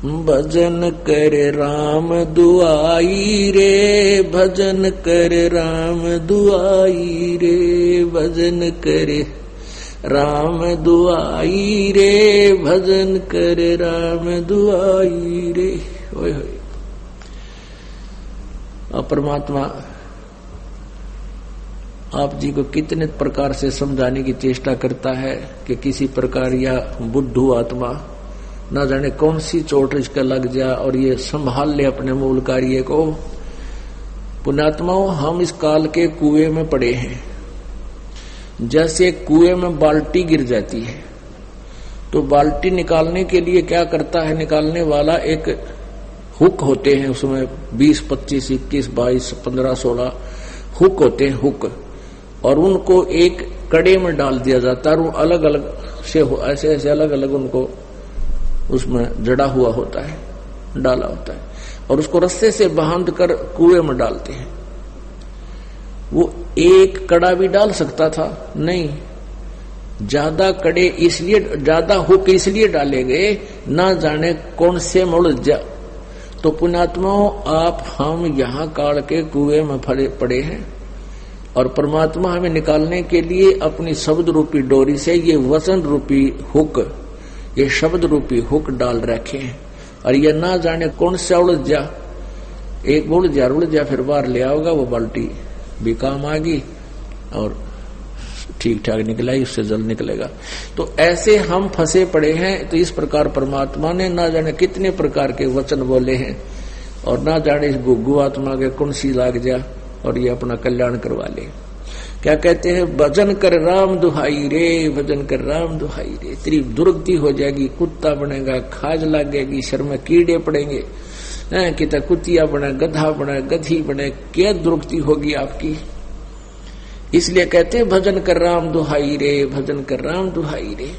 भजन कर राम दुआई रे, भजन कर राम दुआई रे, भजन कर राम दुआई रे, भजन कर राम दुआई रे। ओए होए। अब परमात्मा आप जी को कितने प्रकार से समझाने की चेष्टा करता है कि किसी प्रकार या बुद्धू आत्मा ना जाने कौन सी चोट इसका लग जा और ये संभाल ले अपने मूल कार्य को। पुण्यात्माओं, हम इस काल के कुएं में पड़े हैं। जैसे कुएं में बाल्टी गिर जाती है तो बाल्टी निकालने के लिए क्या करता है निकालने वाला, एक हुक होते हैं, उसमें 20, 25, 21, 22, 15, 16 हुक होते हैं, हुक, और उनको एक कड़े में डाल दिया जाता है और वो अलग अलग से ऐसे ऐसे अलग अलग उनको उसमें जड़ा हुआ होता है, डाला होता है, और उसको रस्से से बांध कर कुएं में डालते हैं। वो एक कड़ा भी डाल सकता था, नहीं, ज्यादा कड़े इसलिए, ज्यादा हुक इसलिए डाले गए ना जाने कौन से मुड़ जा। तो पुण्यात्माओं, आप हम यहाँ काल के कुएं में पड़े हैं और परमात्मा हमें निकालने के लिए अपनी शब्द रूपी डोरी से ये वचन रूपी हुक, ये शब्द रूपी हुक डाल रखे हैं, और ये ना जाने कौन सा उड़ जा, एक उड़ जा फिर बाहर ले आओगा, वो बाल्टी भी काम आ गई और ठीक ठाक निकला ही, उससे जल निकलेगा। तो ऐसे हम फंसे पड़े हैं। तो इस प्रकार परमात्मा ने ना जाने कितने प्रकार के वचन बोले हैं और ना जाने इस गुग्गु आत्मा के कौन सी लाग जा और ये अपना कल्याण करवा ले। क्या कहते हैं, भजन कर राम दुहाई रे, भजन कर राम दुहाई रे। तेरी दुर्गति हो जाएगी, कुत्ता बनेगा, खाज लगेगी, शर में कीड़े पड़ेंगे, कितना कुतिया बने, गधा बने, गधी बने, क्या दुर्गति होगी आपकी। इसलिए कहते हैं भजन कर राम दुहाई रे, भजन कर राम दुहाई रे।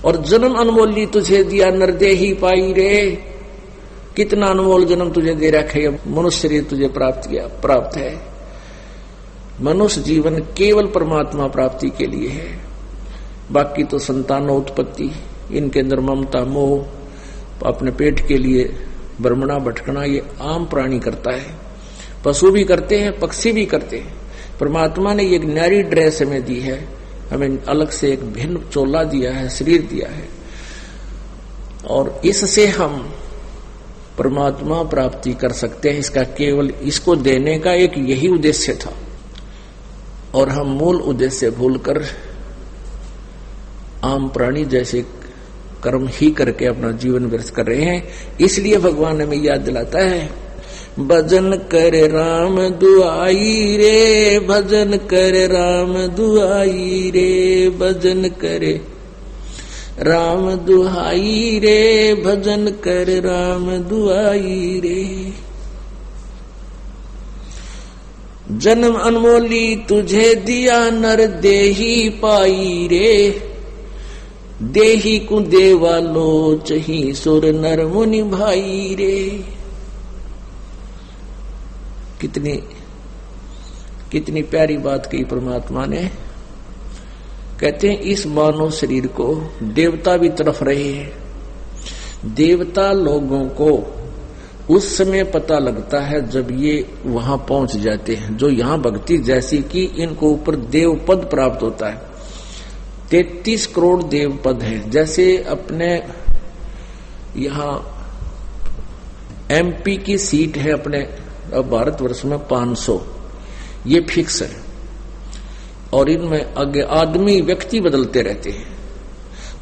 और जन्म अनमोली तुझे दिया नरदेही पाई रे, कितना अनमोल जन्म तुझे दे रखा है, मनुष्य शरीर तुझे प्राप्त है। मनुष्य जीवन केवल परमात्मा प्राप्ति के लिए है, बाकी तो संतानोत्पत्ति, इनके अंदर ममता मोह, अपने पेट के लिए भ्रमणा भटकना, ये आम प्राणी करता है, पशु भी करते हैं, पक्षी भी करते हैं। परमात्मा ने एक न्यारी ड्रेस हमें दी है, हमें अलग से एक भिन्न चोला दिया है, शरीर दिया है, और इससे हम परमात्मा प्राप्ति कर सकते हैं। इसका केवल इसको देने का एक यही उद्देश्य था, और हम मूल उद्देश्य भूलकर आम प्राणी जैसे कर्म ही करके अपना जीवन व्यर्थ कर रहे हैं। इसलिए भगवान हमें याद दिलाता है, भजन कर राम दुआई रे, भजन कर राम दुआई रे, भजन करे राम दुहाई रे, भजन कर राम दुआई रे। जन्म अनमोली तुझे दिया नर देही पाई रे, देही को देवा लोच ही सुर नर मुनि भाई रे। कितनी प्यारी बात कही परमात्मा ने। कहते हैं इस मानव शरीर को देवता भी तरफ रहे हैं। देवता लोगों को उस समय पता लगता है जब ये वहां पहुंच जाते हैं, जो यहां भक्ति जैसी कि इनको ऊपर देव पद प्राप्त होता है। 33 करोड़ देव पद है। जैसे अपने यहां एमपी की सीट है अपने भारतवर्ष में 500, ये फिक्स है, और इनमें आगे आदमी व्यक्ति बदलते रहते हैं।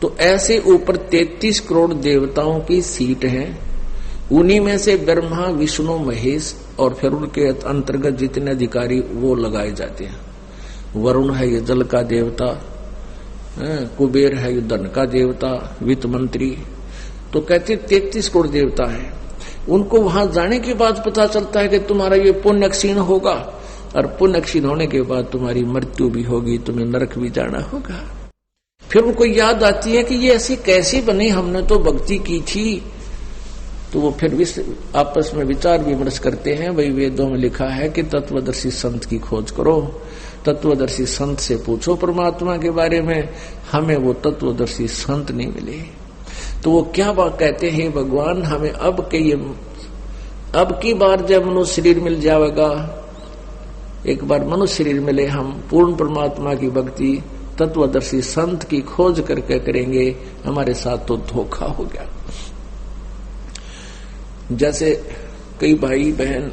तो ऐसे ऊपर 33 करोड़ देवताओं की सीट है। उन्हीं में से ब्रह्मा विष्णु महेश और फिर उनके अंतर्गत जितने अधिकारी वो लगाए जाते हैं। वरुण है ये जल का देवता, कुबेर है ये धन का देवता, वित्त मंत्री। तो कहते 33 करोड़ देवता है। उनको वहां जाने के बाद पता चलता है कि तुम्हारा ये पुण्य क्षीण होगा, और पुण्य क्षीण होने के बाद तुम्हारी मृत्यु भी होगी, तुम्हें नरक भी जाना होगा। फिर उनको याद आती है कि ये ऐसी कैसी बनी, हमने तो भक्ति की थी। तो वो फिर आपस में विचार विमर्श करते हैं। भाई वेदों में लिखा है कि तत्वदर्शी संत की खोज करो, तत्वदर्शी संत से पूछो परमात्मा के बारे में। हमें वो तत्वदर्शी संत नहीं मिले। तो वो क्या बात कहते हैं, भगवान हमें अब की बार जब मनुष्य शरीर मिल जाएगा, एक बार मनुष्य शरीर मिले, हम पूर्ण परमात्मा की भक्ति तत्वदर्शी संत की खोज करके करेंगे, हमारे साथ तो धोखा हो गया। जैसे कई भाई बहन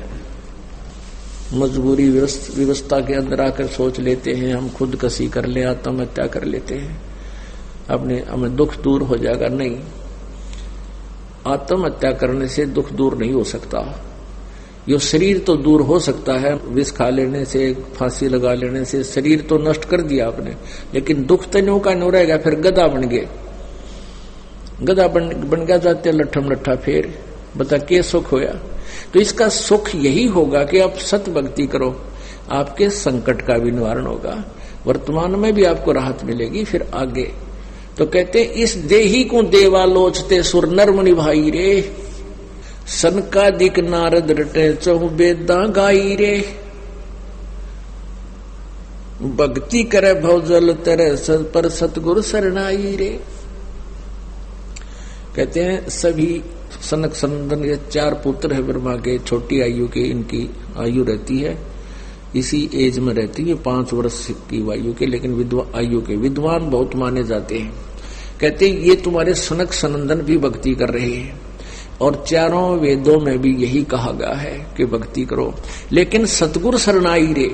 मजबूरी व्यवस्था के अंदर आकर सोच लेते हैं हम खुदकशी कर ले, आत्महत्या कर लेते हैं, अपने हमें दुख दूर हो जाएगा। नहीं, आत्महत्या करने से दुख दूर नहीं हो सकता। यो शरीर तो दूर हो सकता है, विष खा लेने से, फांसी लगा लेने से शरीर तो नष्ट कर दिया आपने, लेकिन दुख तन्यों का नहीं रहेगा। फिर गधा बन गए, गधा बन गया जाते लट्ठम लट्ठा, फिर बता के सुख होया। तो इसका सुख यही होगा कि आप सत भक्ति करो, आपके संकट का भी निवारण होगा, वर्तमान में भी आपको राहत मिलेगी, फिर आगे। तो कहते इस देही को देवा लोचते सुर नर मुनि भाई रे, सनकादिक नारद रटे चहु बेदा गाई रे, भक्ति करे भवजल तेरे पर सतगुरु शरणाई रे। कहते हैं सभी सनक सनंदन के 4 पुत्र है ब्रह्मा के, छोटी आयु के इनकी आयु रहती है, इसी एज में रहती है 5 वर्ष की आयु के, लेकिन आयु के विद्वान बहुत माने जाते हैं। कहते हैं ये तुम्हारे सनक सनंदन भी भक्ति कर रहे हैं, और 4 वेदों में भी यही कहा गया है कि भक्ति करो, लेकिन सतगुरु शरणाई रे,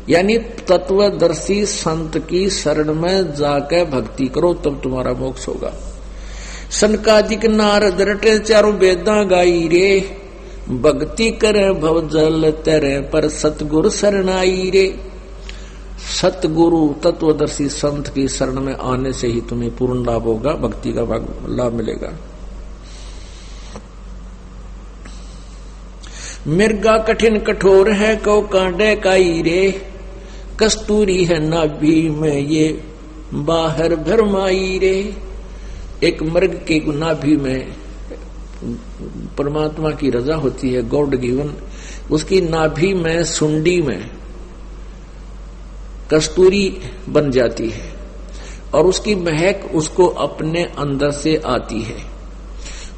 यानी तत्वदर्शी संत की शरण में जाकर भक्ति करो, तब तुम्हारा मोक्ष होगा। सनकादिक नारद रटे 4 वेदा गाई रे, भक्ति करे भवजल तेरे पर सतगुरु शरणाई रे। सतगुरु तत्वदर्शी संत की शरण में आने से ही तुम्हें पूर्ण लाभ होगा, भक्ति का लाभ मिलेगा। मिर्गा कठिन कठोर है कौ कांडे काई रे, कस्तूरी है नाभि में ये बाहर भरमाई रे। एक मृग के नाभि में परमात्मा की रजा होती है, गॉड गिवन, उसकी नाभि में सुंडी में कस्तूरी बन जाती है, और उसकी महक उसको अपने अंदर से आती है।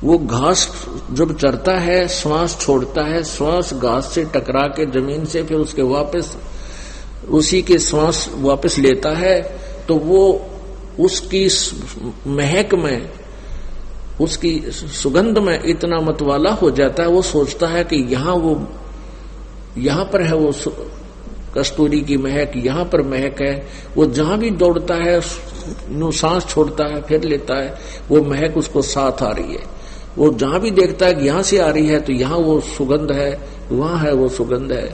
वो घास जब चरता है, श्वास छोड़ता है, श्वास घास से टकरा के जमीन से फिर उसके वापस उसी के श्वास वापस लेता है, तो वो उसकी महक में, उसकी सुगंध में इतना मतवाला हो जाता है, वो सोचता है कि यहाँ पर है वो कस्तूरी की महक, यहाँ पर महक है। वो जहां भी दौड़ता है, सांस छोड़ता है, फिर लेता है, वो महक उसको साथ आ रही है। वो जहां भी देखता है कि यहां से आ रही है, तो यहाँ वो सुगंध है, वहां है वो सुगंध है,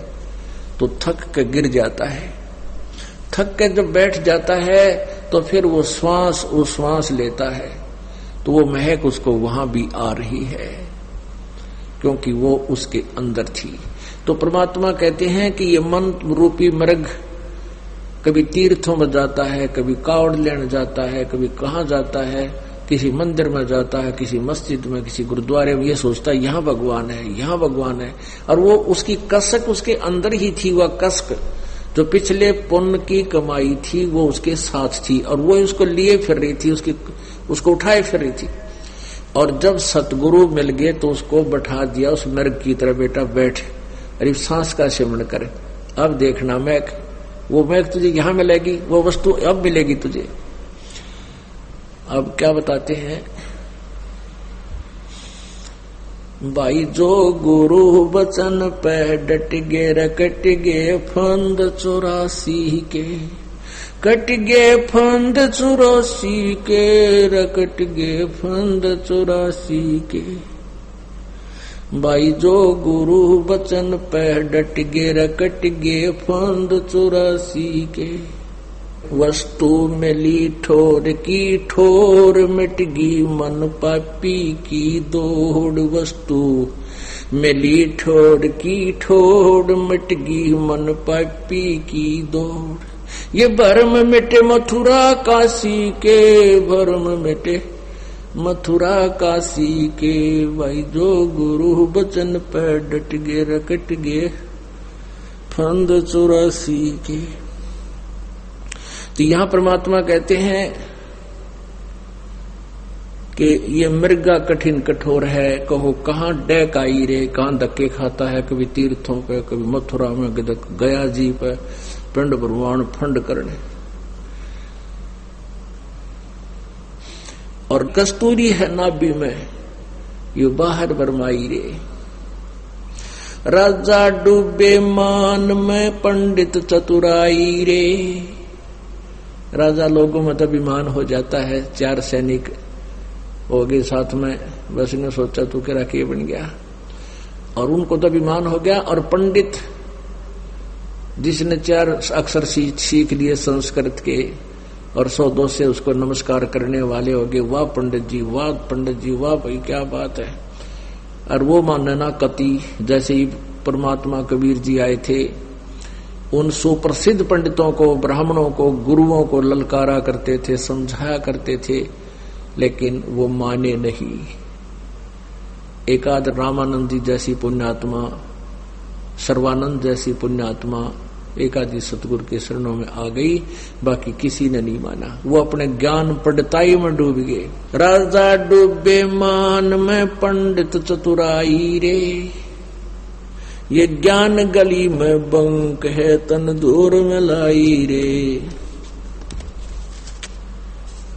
तो थक के गिर जाता है। थक के जब बैठ जाता है, तो फिर वो श्वास लेता है, तो वो महक उसको वहां भी आ रही है, क्योंकि वो उसके अंदर थी। तो परमात्मा कहते हैं कि ये मन रूपी मृग कभी तीर्थों में जाता है, कभी कावड़ लेने जाता है, कभी कहाँ जाता है, किसी मंदिर में जाता है, किसी मस्जिद में, किसी गुरुद्वारे में, ये सोचता है यहाँ भगवान है, यहाँ भगवान है, और वो उसकी कसक उसके अंदर ही थी। वह कसक जो पिछले पुण्य की कमाई थी वो उसके साथ थी, और वो उसको लिए फिर रही थी, उसको उठाए फिर रही थी। और जब सतगुरु मिल गए तो उसको बैठा दिया उस मृग की तरह, बेटा बैठ, अरे सांस का सेवन करे, अब देखना महक, वो महक तुझे यहां मिलेगी, वो वस्तु अब मिलेगी तुझे। अब क्या बताते हैं भाई, जो गुरु वचन पे डट गे रकट गे फंद 84 के, कट गे फंद 84 के, रकट गे फंद 84 के। भाई जो गुरु वचन पे डट गे रकट गे फंद 84 के, वस्तु मिली ठोर की ठोर, मिट गई मन पापी की दौड़। वस्तु मिली ठोर की ठोर, मिट गई मन पापी की दौड़। ये भरम मिटे मथुरा काशी के, भरम मिटे मथुरा काशी के। भाई जो गुरु वचन पे डट गे रकट गे फंद 84 के। तो यहां परमात्मा कहते हैं कि ये मृगा कठिन कठोर है, कहो कहाँ डैक आई रे, कहाँ धक्के खाता है, कभी तीर्थों पे, कभी मथुरा में, गया जी पे, पिंड भगवान फंड करने। और कस्तूरी है नाभि में, ये बाहर बरमाई रे। राजा डूबे मान में, पंडित चतुराई रे। राजा लोगों में तो अभिमान हो जाता है, 4 सैनिक हो गए साथ में, बस ने सोचा तू क्या के बन गया, और उनको तो अभिमान हो गया। और पंडित जिसने 4 अक्षर सीख लिए संस्कृत के और 100-200 से उसको नमस्कार करने वाले हो गए, वाह पंडित जी, वाह पंडित जी, वाह भाई क्या बात है। और वो मानना कति, जैसे ही परमात्मा कबीर जी आए थे, उन सुप्रसिद्ध पंडितों को, ब्राह्मणों को, गुरुओं को ललकारा करते थे, समझाया करते थे, लेकिन वो माने नहीं। एकाद रामानंद जी जैसी पुण्यात्मा, सर्वानंद जैसी पुण्यात्मा एकादी सतगुरु के शरणों में आ गई, बाकी किसी ने नहीं माना। वो अपने ज्ञान पंडिताई में डूब गए। राजा डूबे मान में, पंडित चतुराई रे। ये ज्ञान गली में बंक है, तन दूर में लाई रे।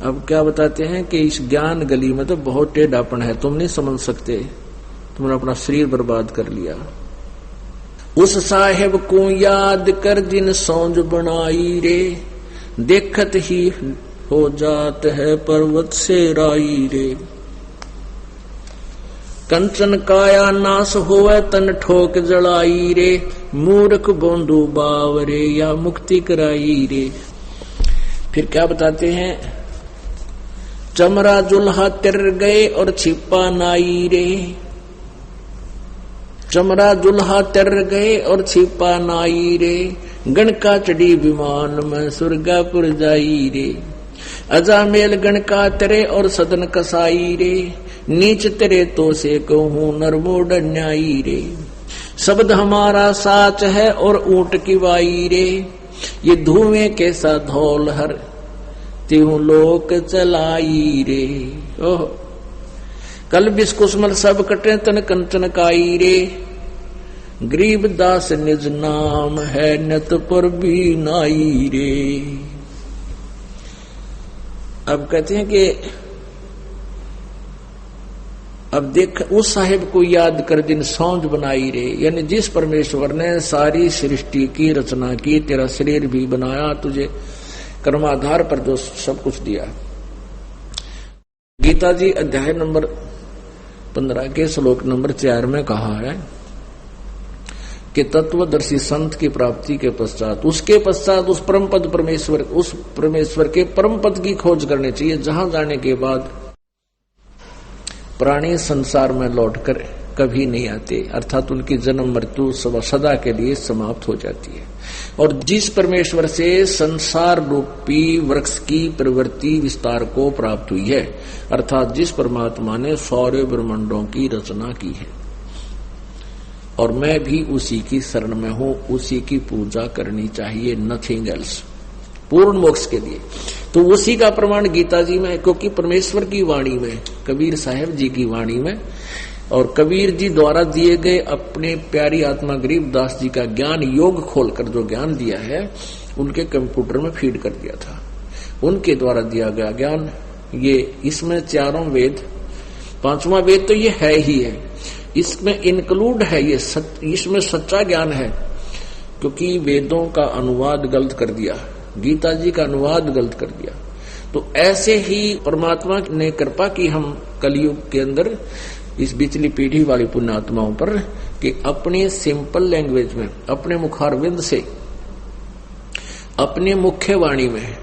अब क्या बताते हैं कि इस ज्ञान गली में तो बहुत टेढ़ापन है, तुम नहीं समझ सकते, तुमने अपना शरीर बर्बाद कर लिया। उस साहेब को याद कर जिन सौंज बनाई रे, देखत ही हो जात है पर्वत से राई रे। कंचन काया नाश होवे, तन ठोक जड़ाई रे। मूर्ख बोंदू बावरे, या मुक्ति कराई रे। फिर क्या बताते हैं, चमरा जुल्हा तिर गए और छिपा नाई रे। चमरा जुल्हा तिर गए और छिपा नाई रे। गणका चढ़ी विमान में, सुरगापुर जाई रे। अजामेल गणका तेरे और सदन कसाई रे। नीच तेरे तो से कहूं नरमोड न्यायी रे। शब्द हमारा साच है और ऊंट की वाई रे। ये धुएं के सा धौल हर त्यों लोक चलाई रे। ओह कल बिस्कुसमल सब कटे, तन कंचन काई रे। गरीब दास निज नाम है, नत पर भी नाई रे। अब कहते हैं कि अब देख, उस साहिब को याद कर जिन सौंज बनाई रे, यानी जिस परमेश्वर ने सारी सृष्टि की रचना की, तेरा शरीर भी बनाया, तुझे कर्माधार पर जो सब कुछ दिया। गीता जी अध्याय नंबर 15 के श्लोक नंबर 4 में कहा है कि तत्वदर्शी संत की प्राप्ति के पश्चात, उसके पश्चात उस परम पद परमेश्वर, उस परमेश्वर के परम पद की खोज करनी चाहिए, जहां जाने के बाद प्राणी संसार में लौटकर कभी नहीं आते, अर्थात उनकी जन्म मृत्यु सदा के लिए समाप्त हो जाती है। और जिस परमेश्वर से संसार रूपी वृक्ष की प्रवृत्ति विस्तार को प्राप्त हुई है, अर्थात जिस परमात्मा ने सारे ब्रह्मांडों की रचना की है, और मैं भी उसी की शरण में हूं, उसी की पूजा करनी चाहिए, नथिंग एल्स, पूर्ण मोक्ष के लिए। तो उसी का प्रमाण गीता जी में, क्योंकि परमेश्वर की वाणी में, कबीर साहब जी की वाणी में, और कबीर जी द्वारा दिए गए अपने प्यारी आत्मा गरीबदास जी का ज्ञान योग खोलकर जो ज्ञान दिया है, उनके कंप्यूटर में फीड कर दिया था। उनके द्वारा दिया गया ज्ञान, ये इसमें 4 वेद, 5वां वेद तो ये है ही है, इसमें इंक्लूड है, ये इसमें सच्चा ज्ञान है। क्योंकि वेदों का अनुवाद गलत कर दिया, गीता जी का अनुवाद गलत कर दिया। तो ऐसे ही परमात्मा ने कृपा की हम कलयुग के अंदर इस बिचली पीढ़ी वाली पुण्यात्माओं पर, कि अपने सिंपल लैंग्वेज में, अपने मुखारविंद से, अपने मुख्य वाणी में,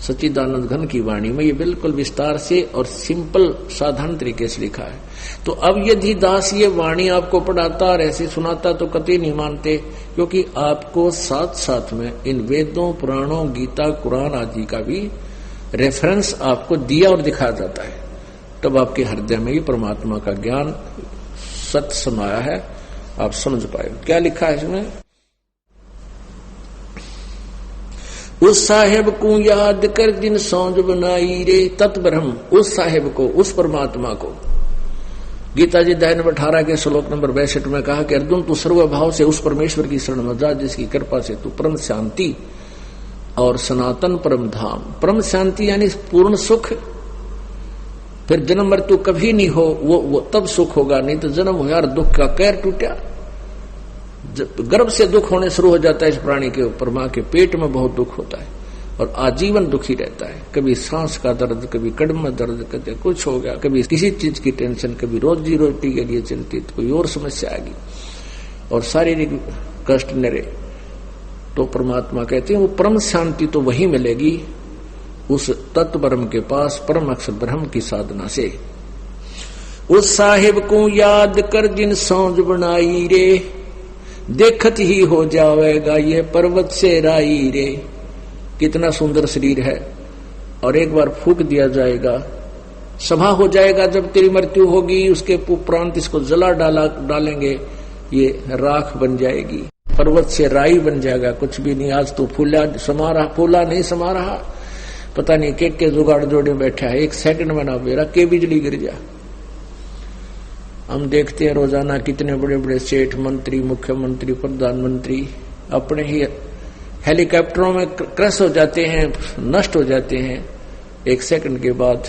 सच्चिदानंद घन की वाणी में ये बिल्कुल विस्तार से और सिंपल साधारण तरीके से लिखा है। तो अब यदि दास ये वाणी आपको पढ़ाता और ऐसे सुनाता तो कतई नहीं मानते, क्योंकि आपको साथ साथ में इन वेदों, पुराणों, गीता, कुरान आदि का भी रेफरेंस आपको दिया और दिखाया जाता है। तब आपके हृदय में ये परमात्मा का ज्ञान सत्य समाया है, आप समझ पाए। क्या लिखा है इसमें? उस साहेब को याद कर दिन सौंज बनाई रे। तत्ब्रह्म, उस साहेब को, उस परमात्मा को। गीता जी 18 के श्लोक नंबर 62 में कहा कि अर्जुन तू सर्वभाव से उस परमेश्वर की शरण में जा जिसकी कृपा से तू परम शांति और सनातन परम धाम, परम शांति यानी पूर्ण सुख, फिर जन्म मृत्यु कभी नहीं हो, वो तब सुख होगा। नहीं तो जन्म हो यार, दुख का कैर टूटा, गर्भ से दुख होने शुरू हो जाता है इस प्राणी के ऊपर। मां के पेट में बहुत दुख होता है और आजीवन दुखी रहता है। कभी सांस का दर्द, कभी कड़म में दर्द, कभी कुछ हो गया, कभी किसी चीज की टेंशन, कभी रोजी रोटी के लिए चिंतित, कोई और समस्या आ गई और शारीरिक कष्ट नरे। तो परमात्मा कहते हैं वो परम शांति तो वही मिलेगी उस तत्व ब्रह्म के पास, परम अक्षर ब्रह्म की साधना से। उस साहिब को याद कर जिन सौंज बनाई रे, देखत ही हो जाएगा ये पर्वत से राई रे। कितना सुंदर शरीर है और एक बार फूक दिया जाएगा, सभा हो जाएगा। जब तेरी मृत्यु होगी उसके उपरांत इसको जला डालेंगे, ये राख बन जाएगी, पर्वत से राई बन जाएगा। कुछ भी नहीं, आज तो फूला नहीं समा रहा, पता नहीं के जुगाड़ जोड़े बैठा है, एक सेकंड में ना मेरा के बिजली गिर जा। हम देखते हैं रोजाना कितने बड़े बड़े सेठ, मंत्री, मुख्यमंत्री, प्रधानमंत्री अपने ही हेलीकॉप्टरों में क्रश हो जाते हैं, नष्ट हो जाते हैं। एक सेकंड के बाद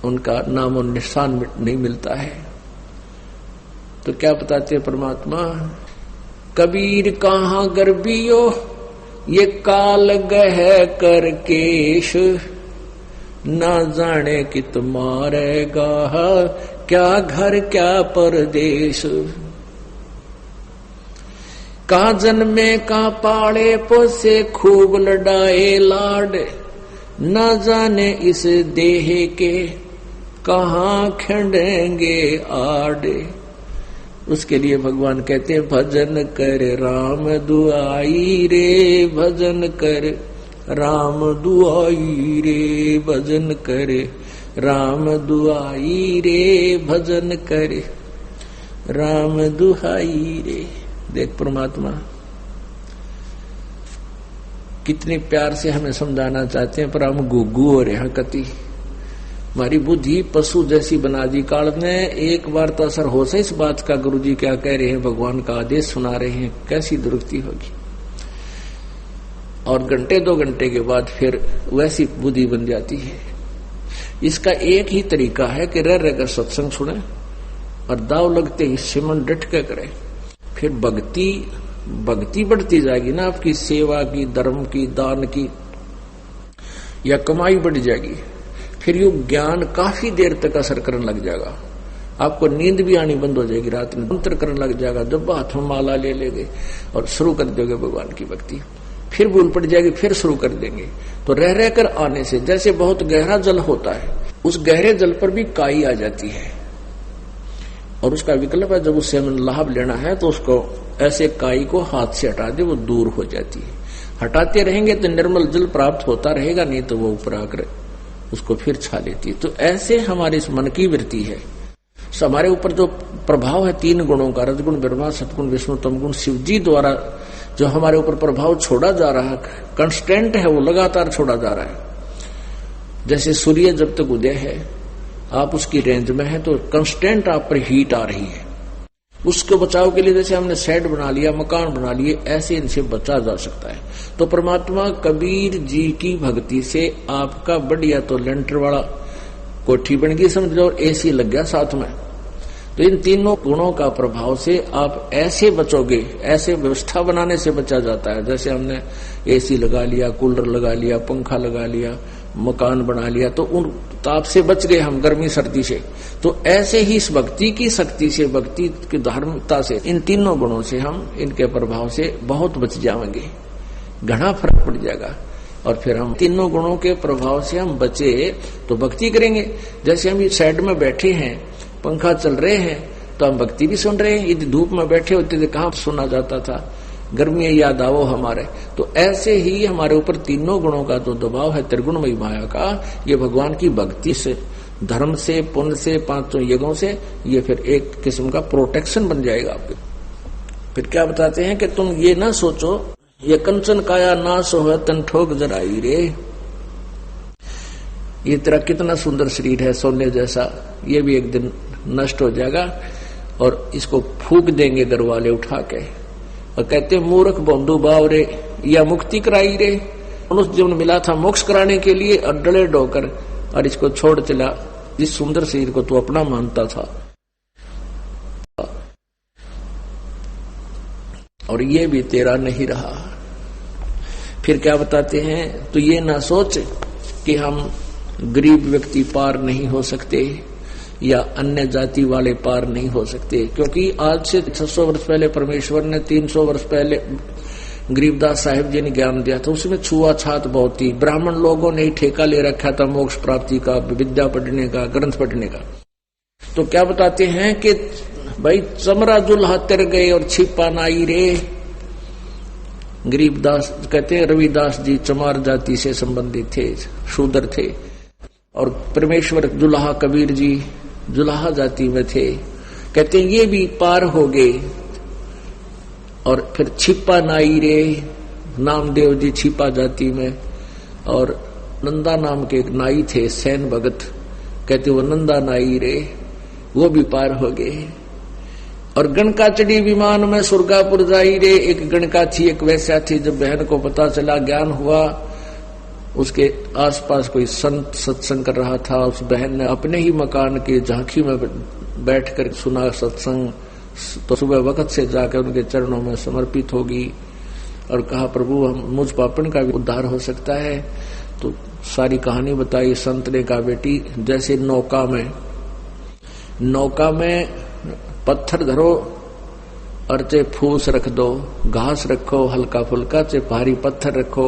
उनका नाम और निशान नहीं मिलता है। तो क्या बताते हैं परमात्मा, कबीर कहाँ गर्बियो ये काल गह कर केश, ना जाने कित मारेगा क्या घर क्या परदेश। का जन्मे का पाड़े पोसे खूब लड़ाए लाड, न जाने इस देह के कहाँ खंडेंगे आड़े। उसके लिए भगवान कहते हैं भजन कर राम दुआई रे, भजन कर राम दुआई रे, भजन कर राम दुआई रे, भजन कर राम दुहाई रे। देख परमात्मा कितने प्यार से हमें समझाना चाहते हैं, पर हम गुग्गू हो रहे हैं। कति हमारी बुद्धि पशु जैसी बना दी काल ने। एक बार तो असर हो से इस बात का, गुरुजी क्या कह रहे हैं, भगवान का आदेश सुना रहे हैं, कैसी दुरुक्ति होगी। और घंटे 2 घंटे के बाद फिर वैसी बुद्धि बन जाती है। इसका एक ही तरीका है कि रह रहकर सत्संग सुने और दाव लगते ही सिमन डट के करे। फिर भक्ति बढ़ती जाएगी ना, आपकी सेवा की, धर्म की, दान की, या कमाई बढ़ जाएगी। फिर यू ज्ञान काफी देर तक असर करने लग जाएगा। आपको नींद भी आनी बंद हो जाएगी, रात में मंत्र करने लग जाएगा। जब हाथ में माला ले लेंगे और शुरू कर दोगे भगवान की भक्ति, फिर भूल पड़ जाएगी, फिर शुरू कर देंगे। तो रह रहकर आने से, जैसे बहुत गहरा जल होता है, उस गहरे जल पर भी काई आ जाती है और उसका विकल्प है, जब उससे हमें लाभ लेना है तो उसको ऐसे काई को हाथ से हटा दे, वो दूर हो जाती है। हटाते रहेंगे तो निर्मल जल प्राप्त होता रहेगा, नहीं तो वो ऊपर आकर उसको फिर छा लेती है। तो ऐसे हमारे इस मन की वृत्ति है। हमारे ऊपर जो प्रभाव है 3 गुणों का, रजगुण, ब्रह्मा, सतगुण, विष्णु, तमगुण, शिव जी द्वारा जो हमारे ऊपर प्रभाव छोड़ा जा रहा है, कंस्टेंट है, वो लगातार छोड़ा जा रहा है। जैसे सूर्य जब तक उदय है, आप उसकी रेंज में है तो कंस्टेंट आप पर हीट आ रही है। उसके बचाव के लिए जैसे हमने शेड बना लिया, मकान बना लिए, ऐसे इनसे बचा जा सकता है। तो परमात्मा कबीर जी की भक्ति से आपका बढ़िया तो लेंटर वाला कोठी बन गई समझ लो, और एसी लग गया साथ में। तो इन तीनों गुणों का प्रभाव से आप ऐसे बचोगे, ऐसे व्यवस्था बनाने से बचा जाता है। जैसे हमने एसी लगा लिया, कूलर लगा लिया, पंखा लगा लिया, मकान बना लिया, तो उन ताप से बच गए हम, गर्मी सर्दी से। तो ऐसे ही इस भक्ति की शक्ति से, भक्ति की धार्मिकता से, इन तीनों गुणों से हम, इनके प्रभाव से बहुत बच जाएंगे, घना फर्क पड़ जाएगा। और फिर हम तीनों गुणों के प्रभाव से हम बचे तो भक्ति करेंगे। जैसे हम इस साइड में बैठे हैं, पंखा चल रहे हैं, तो हम भक्ति भी सुन रहे हैं। यदि धूप में बैठे होते थे कहाँ सुना जाता था, गर्मी याद आवो हमारे। तो ऐसे ही हमारे ऊपर तीनों गुणों का जो दबाव है, त्रिगुणमयी माया का, ये भगवान की भक्ति से, धर्म से, पुण्य से, 5 यज्ञों से, ये फिर एक किस्म का प्रोटेक्शन बन जाएगा आपके। फिर क्या बताते हैं कि तुम ये ना सोचो ये कंचन काया नाश हो तन ठोक जराई रे। ये तेरा कितना सुंदर शरीर है सोने जैसा, ये भी एक दिन नष्ट हो जाएगा और इसको फूक देंगे घर वाले उठा के। और कहते मूर्ख बंधु भाव रे, या मुक्ति कराई रे। मनुष्य जीवन मिला था मोक्ष कराने के लिए और डले डोकर और इसको छोड़ चला, जिस सुंदर शरीर को तू अपना मानता था। और ये भी तेरा नहीं रहा। फिर क्या बताते हैं, तो ये ना सोच कि हम गरीब व्यक्ति पार नहीं हो सकते या अन्य जाति वाले पार नहीं हो सकते, क्योंकि आज से 600 वर्ष पहले परमेश्वर ने 300 वर्ष पहले गरीबदास साहिब जी ने ज्ञान दिया था, उसमें छुआछात बहुत थी। ब्राह्मण लोगों ने ही ठेका ले रखा था मोक्ष प्राप्ति का, विद्या पढ़ने का, ग्रंथ पढ़ने का। तो क्या बताते हैं कि भाई चमरा जुल्हा तर गए और छिपा नाई रे। गरीबदास कहते हैं रविदास जी चमार जाति से संबंधित थे, शूद्र थे, और परमेश्वर जुल्हा कबीर जी जुल्हा जाति में थे। कहते हैं ये भी पार हो गए। और फिर छिपा नाई रे, नामदेव जी छिपा जाति में, और नंदा नाम के एक नाई थे सैन भगत, कहते वो नंदा नाई रे, वो भी पार हो गए। और गणका चढ़ी विमान में सुरगापुर जाई रे। एक गणका थी, एक वैश्या थी। जब बहन को पता चला, ज्ञान हुआ, उसके आसपास कोई संत सत्संग कर रहा था, उस बहन ने अपने ही मकान की झांकी में बैठकर सुना सत्संग। तो सुबह वक्त से जाकर उनके चरणों में समर्पित होगी और कहा प्रभु हम मुझ पापन का भी उद्धार हो सकता है। तो सारी कहानी बताई। संत ने कहा बेटी जैसे नौका में पत्थर धरो और चे फूस रख दो, घास रखो हल्का फुल्का, चे भारी पत्थर रखो,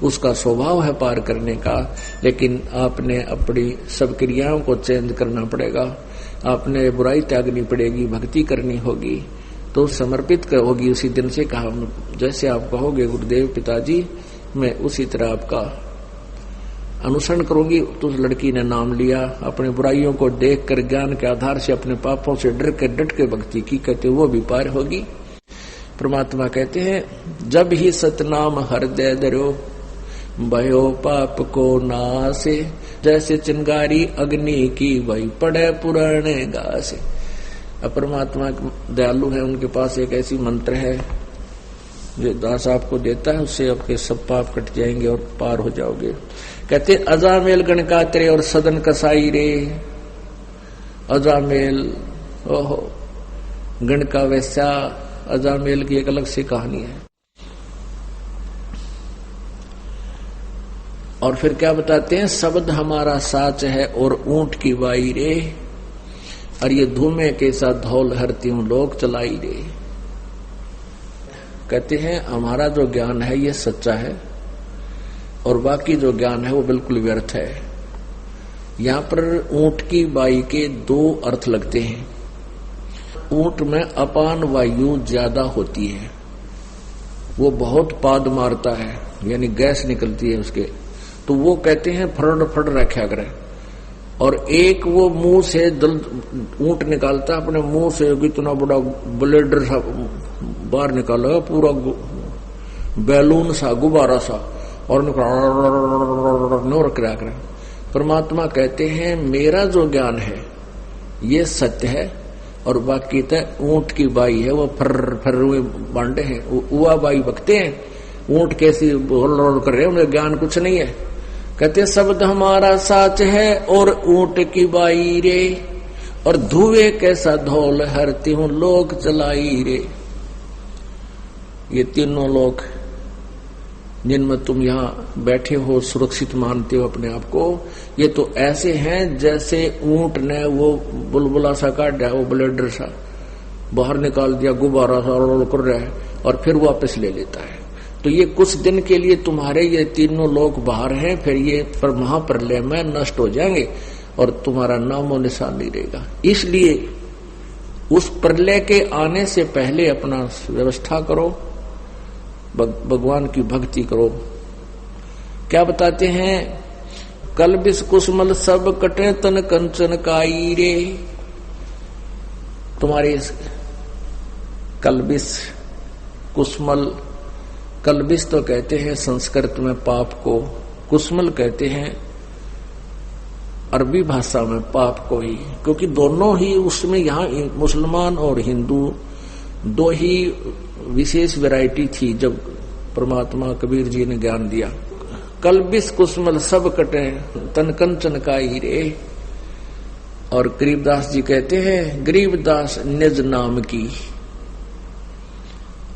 उसका स्वभाव है पार करने का। लेकिन आपने अपनी सब क्रियाओं को चेंज करना पड़ेगा, आपने बुराई त्यागनी पड़ेगी, भक्ति करनी होगी, तो समर्पित होगी उसी दिन से। कहा जैसे आप कहोगे गुरुदेव पिताजी, मैं उसी तरह आपका अनुसरण करूंगी। तो उस लड़की ने नाम लिया, अपने बुराइयों को देखकर ज्ञान के आधार से अपने पापों से डट के भक्ति की। कहते वो भी पार होगी। परमात्मा कहते हैं जब ही सतनाम हृदय धरो, भयो पाप को नासे, जैसे चिंगारी अग्नि की वही पड़े पुराने घासे। अब परमात्मा दयालु है, उनके पास एक ऐसी मंत्र है जो दास आपको देता है, उससे आपके सब पाप कट जाएंगे और पार हो जाओगे। कहते अजामेल गणकात्रे और सदन कसाई रे। अजामेल ओहो गणका वैश्या, अजामेल की एक अलग सी कहानी है। और फिर क्या बताते हैं, शब्द हमारा साच है और ऊंट की बाई रे, और ये धूमे के साथ धौल हरती हूं लोग चलाई रे। कहते हैं हमारा जो ज्ञान है ये सच्चा है और बाकी जो ज्ञान है वो बिल्कुल व्यर्थ है। यहाँ पर ऊंट की बाई के दो अर्थ लगते हैं। ऊंट में अपान वायु ज्यादा होती है, वो बहुत पाद मारता है, यानी गैस निकलती है उसके, तो वो कहते हैं फड़ रखा करे। और एक वो मुंह से ऊंट निकालता है, अपने मुंह से इतना बड़ा ब्लेडर सा बाहर निकालेगा, पूरा बैलून सा, गुब्बारा सा, और रख रहे। परमात्मा कहते हैं मेरा जो ज्ञान है ये सत्य है और बाकी तो ऊंट की बाई है, वो फर हुए बांटे हैं, उवा बाई बकते हैं। ऊंट कैसी रोल कर रहे हैं, उन्हें ज्ञान कुछ नहीं है। कहते शब्द हमारा साच है और ऊंट की बाई रे, और धुएं कैसा धौल हरती हूं लोग चलाई रे। ये तीनों लोग जिनमें तुम यहाँ बैठे हो, सुरक्षित मानते हो अपने आप को, ये तो ऐसे हैं जैसे ऊंट ने वो बुलबुला सा काट दिया, वो ब्लेडर सा बाहर निकाल दिया, गुब्बारा सा रोल कर रहा है और फिर वापस ले लेता है। तो ये कुछ दिन के लिए तुम्हारे ये तीनों लोग बाहर हैं, फिर ये पर महाप्रलय में नष्ट हो जाएंगे और तुम्हारा नामो निशान नहीं रहेगा। इसलिए उस प्रलय के आने से पहले अपना व्यवस्था करो, भगवान की भक्ति करो। क्या बताते हैं, कलबिस कुसमल सब कटे तन कंचन काई रे। तुम्हारे कलबिस कुसमल कल्बिस तो कहते हैं संस्कृत में पाप को, कुस्मल कहते हैं अरबी भाषा में पाप को ही, क्योंकि दोनों ही उसमें यहाँ मुसलमान और हिंदू दो ही विशेष वैरायटी थी जब परमात्मा कबीर जी ने ज्ञान दिया। कल्बिस कुस्मल सब कटे तन कंचन का ही रे। और गरीबदास जी कहते हैं गरीबदास निज नाम की,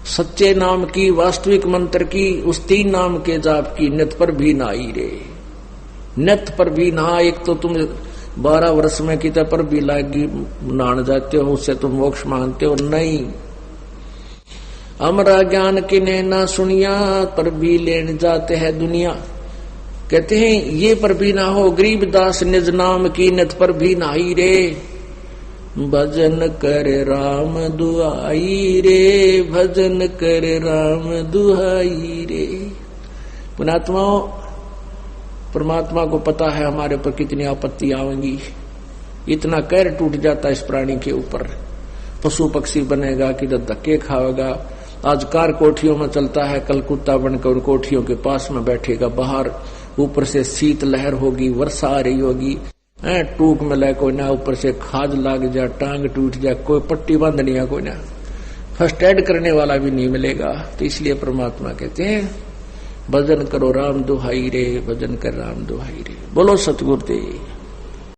सच्चे नाम की, वास्तविक मंत्र की, उस तीन नाम के जाप की नित पर भी ना आई रे। नित पर भी नहा, एक तो तुम 12 वर्ष में कितने पर भी लागी नहान जाते हो, उससे तुम मोक्ष मांगते हो नहीं। अमरा ज्ञान किने ना सुनिया पर भी लेन जाते हैं दुनिया। कहते हैं ये पर भी ना हो, गरीबदास निज नाम की नित पर भी नहाई रे। भजन कर राम दुहाई रे, भजन कर राम दुहाई रे। पुणात्माओं, परमात्मा को पता है हमारे ऊपर कितनी आपत्ति आवेंगी, इतना कहर टूट जाता है इस प्राणी के ऊपर। पशु पक्षी बनेगा कि धक्के खाएगा। आज कार कोठियों में चलता है, कल कुत्ता बनकर उन कोठियों के पास में बैठेगा। बाहर ऊपर से शीत लहर होगी, वर्षा आ रही होगी, टूक में ले कोई ना, ऊपर से खाज लाग जाए, टांग टूट जाए, कोई पट्टी बांधनी है कोई ना, फर्स्ट एड करने वाला भी नहीं मिलेगा। तो इसलिए परमात्मा कहते हैं भजन करो राम दुहाई रे, भजन कर राम दुहाई रे। बोलो सतगुरुदेव।